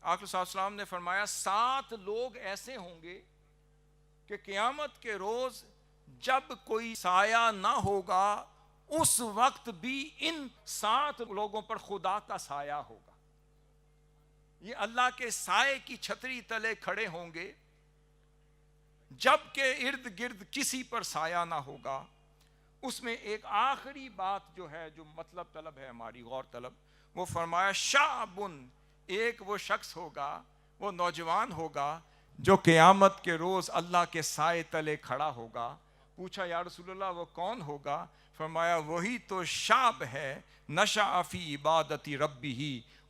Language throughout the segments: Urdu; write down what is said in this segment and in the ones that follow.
آقا صلی اللہ علیہ وسلم نے فرمایا 7 لوگ ایسے ہوں گے کہ قیامت کے روز جب کوئی سایہ نہ ہوگا اس وقت بھی ان 7 لوگوں پر خدا کا سایہ ہوگا. یہ اللہ کے سائے کی چھتری تلے کھڑے ہوں گے جب کہ ارد گرد کسی پر سایہ نہ ہوگا. اس میں ایک آخری بات جو ہے جو مطلب طلب ہے ہماری غور طلب، وہ فرمایا شعبن، ایک وہ شخص ہوگا، وہ نوجوان ہوگا جو قیامت کے روز اللہ کے سائے تلے کھڑا ہوگا. پوچھا یا رسول اللہ وہ کون ہوگا؟ فرمایا وہی تو شاب ہے نشأ فی عبادتی ربہ،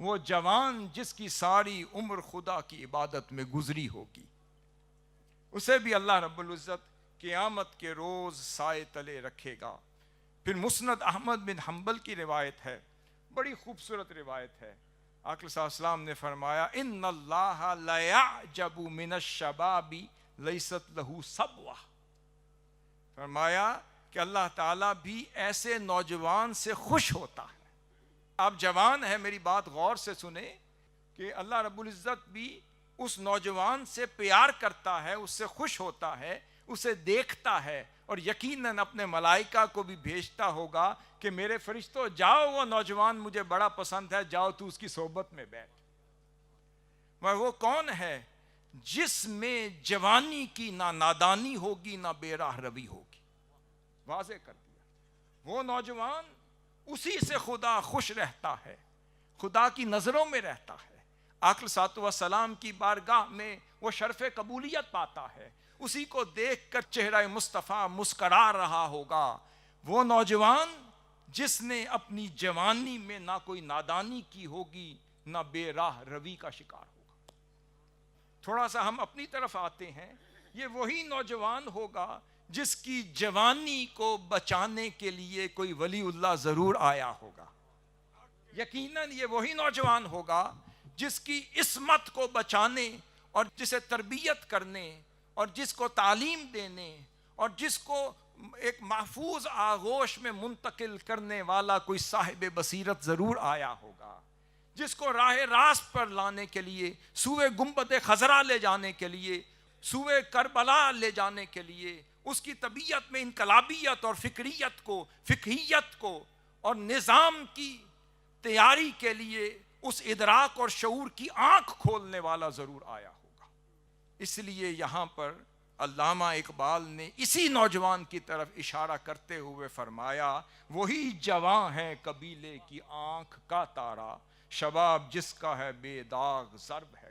وہ جوان جس کی ساری عمر خدا کی عبادت میں گزری ہوگی. اسے بھی اللہ رب العزت قیامت کے روز سائے تلے رکھے گا. پھر مسند احمد بن حنبل کی روایت ہے، بڑی خوبصورت روایت ہے. آقا صلی اللہ علیہ وسلم نے فرمایا ان اللہ لیعجب من الشباب لیست لہ صبوہ. فرمایا کہ اللہ تعالیٰ بھی ایسے نوجوان سے خوش ہوتا ہے. آپ جوان ہیں، میری بات غور سے سنیں کہ اللہ رب العزت بھی اس نوجوان سے پیار کرتا ہے، اس سے خوش ہوتا ہے، اسے دیکھتا ہے، اور یقیناً اپنے ملائکہ کو بھی بھیجتا ہوگا کہ میرے فرشتوں جاؤ وہ نوجوان مجھے بڑا پسند ہے، جاؤ تو اس کی صحبت میں بیٹھ. وہ کون ہے؟ جس میں جوانی کی نہ نادانی ہوگی نہ بے راہ روی ہوگی. واضح کر دیا. وہ نوجوان اسی سے خدا خوش رہتا ہے، خدا کی نظروں میں رہتا ہے. آقا صلی اللہ علیہ وسلم کی بارگاہ میں وہ شرف قبولیت پاتا ہے، اسی کو دیکھ کر چہرہ مصطفیٰ مسکرا رہا ہوگا. وہ نوجوان جس نے اپنی جوانی میں نہ کوئی نادانی کی ہوگی نہ بے راہ روی کا شکار ہوگا. تھوڑا سا ہم اپنی طرف آتے ہیں. یہ وہی نوجوان ہوگا جس کی جوانی کو بچانے کے لیے کوئی ولی اللہ ضرور آیا ہوگا. یقیناً یہ وہی نوجوان ہوگا جس کی عصمت کو بچانے اور جسے تربیت کرنے اور جس کو تعلیم دینے اور جس کو ایک محفوظ آغوش میں منتقل کرنے والا کوئی صاحب بصیرت ضرور آیا ہوگا، جس کو راہ راست پر لانے کے لیے، سوئے گنبد خضرا لے جانے کے لیے، سوئے کربلا لے جانے کے لیے، اس کی طبیعت میں انقلابیت اور فقہیت کو اور نظام کی تیاری کے لیے اس ادراک اور شعور کی آنکھ کھولنے والا ضرور آیا ہوگا. اس لیے یہاں پر علامہ اقبال نے اسی نوجوان کی طرف اشارہ کرتے ہوئے فرمایا وہی جواں ہے قبیلے کی آنکھ کا تارا، شباب جس کا ہے بے داغ ضرب ہے.